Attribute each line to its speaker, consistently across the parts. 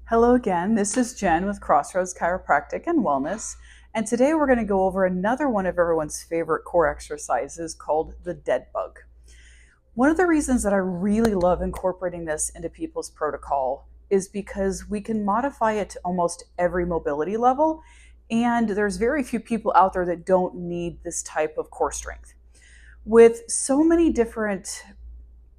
Speaker 1: Hello again, this is Jen with Crossroads Chiropractic and Wellness, and today we're going to go over another one of everyone's favorite core exercises called the dead bug. One of the reasons that I really love incorporating this into people's protocol is because we can modify it to almost every mobility level, and there's very few people out there that don't need this type of core strength. With so many different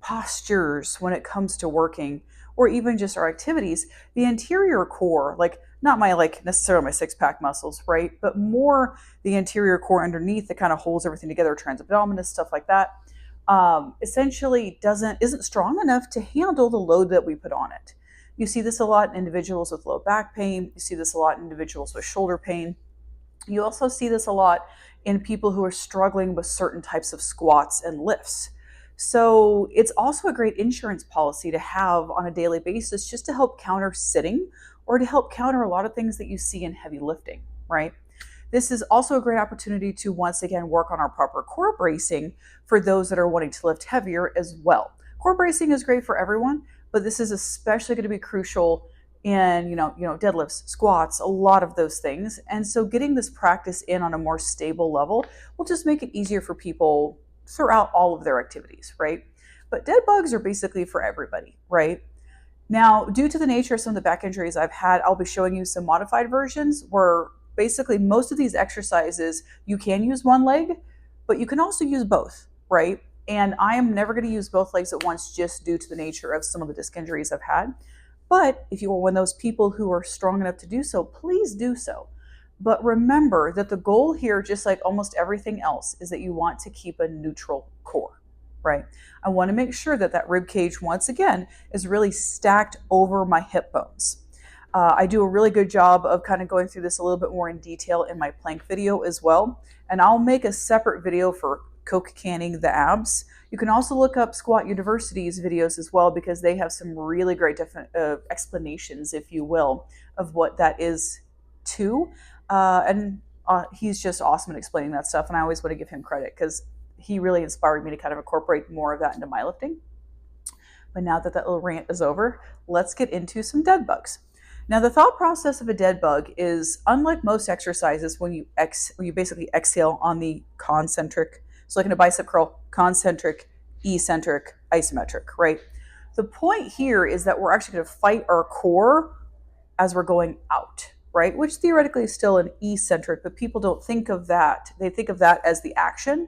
Speaker 1: postures when it comes to working or even just our activities, the interior core, like not my like necessarily my six-pack muscles, right, but more the interior core underneath that kind of holds everything together, transabdominis, stuff like that, essentially isn't strong enough to handle the load that we put on it. You see this a lot in individuals with low back pain. You see this a lot in individuals with shoulder pain. You also see this a lot in people who are struggling with certain types of squats and lifts. So it's also a great insurance policy to have on a daily basis just to help counter sitting or to help counter a lot of things that you see in heavy lifting, right? This is also a great opportunity to once again work on our proper core bracing for those that are wanting to lift heavier as well. Core bracing is great for everyone, but this is especially going to be crucial in deadlifts, squats, a lot of those things. And so getting this practice in on a more stable level will just make it easier for people throughout all of their activities, right? But dead bugs are basically for everybody, right? Now, due to the nature of some of the back injuries I've had, I'll be showing you some modified versions where basically most of these exercises, you can use one leg, but you can also use both, right? And I am never going to use both legs at once just due to the nature of some of the disc injuries I've had. But if you are one of those people who are strong enough to do so, please do so. But remember that the goal here, just like almost everything else, is that you want to keep a neutral core, right? I want to make sure that that rib cage, once again, is really stacked over my hip bones. I do a really good job of kind of going through this a little bit more in detail in my plank video as well. And I'll make a separate video for Coke canning the abs. You can also look up Squat University's videos as well because they have some really great explanations, if you will, of what that is too. And he's just awesome at explaining that stuff. And I always want to give him credit because he really inspired me to kind of incorporate more of that into my lifting. But now that that little rant is over, let's get into some dead bugs. Now, the thought process of a dead bug is unlike most exercises when you basically exhale on the concentric, so like in a bicep curl, concentric, eccentric, isometric, right? The point here is that we're actually going to fight our core as we're going out, right? Which theoretically is still an eccentric, but people don't think of that. They think of that as the action.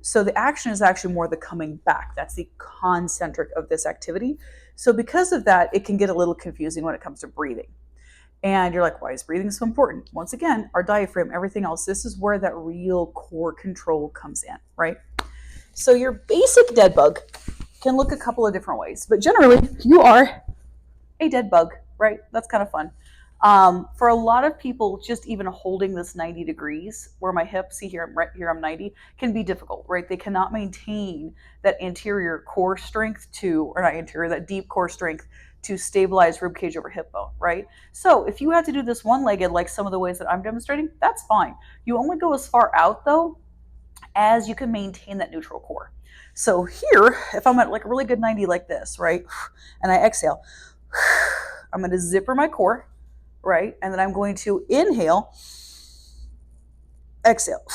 Speaker 1: So the action is actually more the coming back. That's the concentric of this activity. So because of that, it can get a little confusing when it comes to breathing. And you're like, why is breathing so important? Once again, our diaphragm, everything else, this is where that real core control comes in, right? So your basic dead bug can look a couple of different ways, but generally you are a dead bug, right? That's kind of fun. For a lot of people, just even holding this 90 degrees where my hips, see here, I'm 90, can be difficult, right? They cannot maintain that anterior core strength that deep core strength to stabilize rib cage over hip bone, right? So if you have to do this one-legged, like some of the ways that I'm demonstrating, that's fine. You only go as far out though, as you can maintain that neutral core. So here, if I'm at like a really good 90 like this, right? And I exhale, I'm going to zipper my core, right? And then I'm going to inhale, exhale.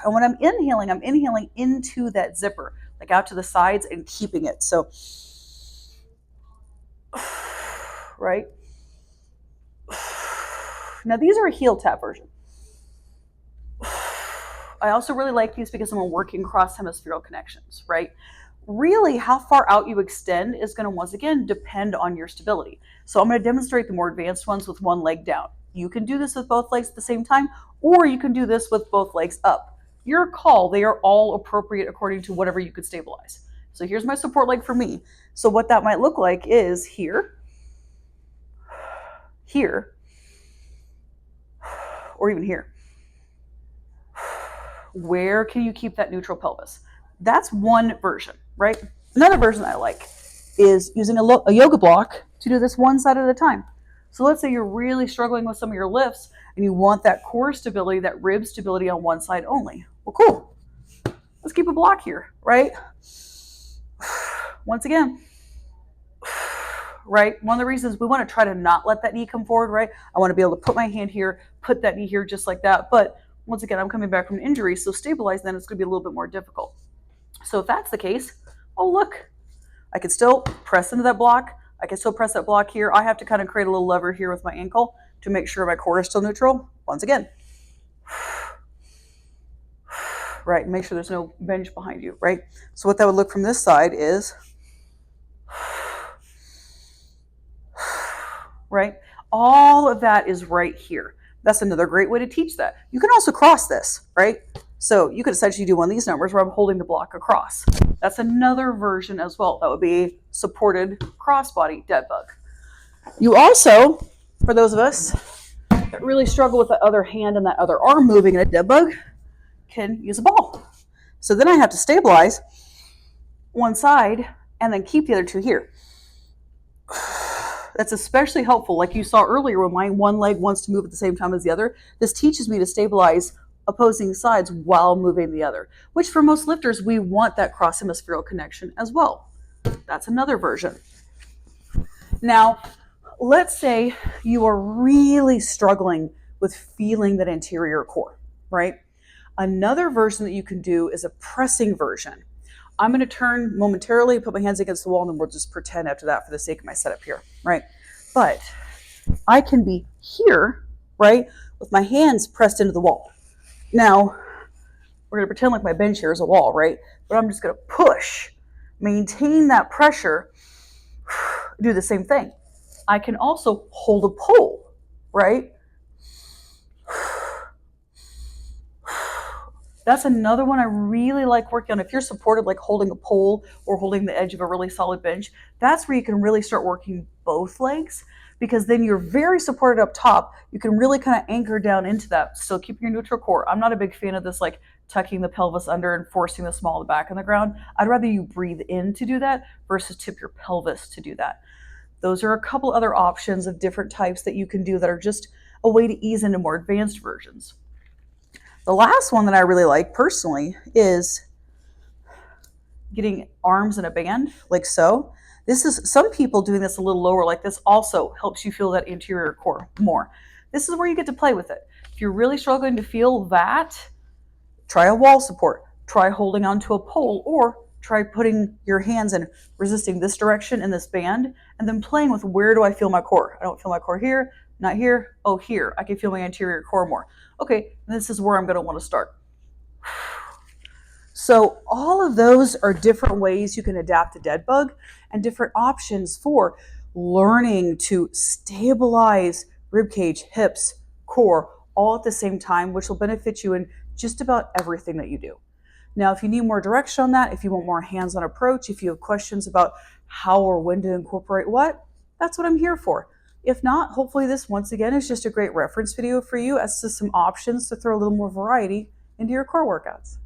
Speaker 1: And when I'm inhaling into that zipper, like out to the sides and keeping it. So, right? Now these are a heel tap version. I also really like these because I'm working cross hemispherical connections, right? Really, how far out you extend is going to once again depend on your stability. So I'm going to demonstrate the more advanced ones with one leg down. You can do this with both legs at the same time, or you can do this with both legs up. Your call, they are all appropriate according to whatever you could stabilize. So here's my support leg for me. So what that might look like is here, here, or even here. Where can you keep that neutral pelvis? That's one version, right? Another version I like is using a yoga block to do this one side at a time. So let's say you're really struggling with some of your lifts and you want that core stability, that rib stability on one side only. Well, cool. Let's keep a block here, right? Once again, right? One of the reasons we want to try to not let that knee come forward, right? I want to be able to put my hand here, put that knee here just like that. But once again, I'm coming back from an injury, so stabilize then it's going to be a little bit more difficult. So if that's the case, oh look, I can still press into that block. I can still press that block here. I have to kind of create a little lever here with my ankle to make sure my core is still neutral. Once again, right, make sure there's no bench behind you, right? So what that would look from this side is, right? All of that is right here. That's another great way to teach that. You can also cross this, right? So you could essentially do one of these numbers where I'm holding the block across. That's another version as well. That would be supported crossbody dead bug. You also, for those of us that really struggle with the other hand and that other arm moving in a dead bug, can use a ball. So then I have to stabilize one side and then keep the other two here. That's especially helpful, like you saw earlier when my one leg wants to move at the same time as the other. This teaches me to stabilize opposing sides while moving the other, which for most lifters, we want that cross-hemispherical connection as well. That's another version. Now, let's say you are really struggling with feeling that anterior core, right? Another version that you can do is a pressing version. I'm going to turn momentarily, put my hands against the wall, and then we'll just pretend after that for the sake of my setup here, right? But I can be here, right, with my hands pressed into the wall. Now, we're going to pretend like my bench here is a wall, right? But I'm just going to push, maintain that pressure, do the same thing. I can also hold a pole, right? That's another one I really like working on. If you're supported, like holding a pole or holding the edge of a really solid bench, that's where you can really start working both legs, because then you're very supported up top. You can really kind of anchor down into that, still keeping your neutral core. I'm not a big fan of this, like tucking the pelvis under and forcing the small of the back on the ground. I'd rather you breathe in to do that versus tip your pelvis to do that. Those are a couple other options of different types that you can do that are just a way to ease into more advanced versions. The last one that I really like personally is getting arms in a band, like so. This is, some people doing this a little lower like this also helps you feel that anterior core more. This is where you get to play with it. If you're really struggling to feel that, try a wall support, try holding onto a pole, or try putting your hands in, resisting this direction in this band, and then playing with, where do I feel my core? I don't feel my core here, not here, oh here, I can feel my anterior core more. Okay, this is where I'm going to want to start. So all of those are different ways you can adapt to dead bug and different options for learning to stabilize rib cage, hips, core, all at the same time, which will benefit you in just about everything that you do. Now, if you need more direction on that, if you want more hands-on approach, if you have questions about how or when to incorporate what, that's what I'm here for. If not, hopefully this once again is just a great reference video for you as to some options to throw a little more variety into your core workouts.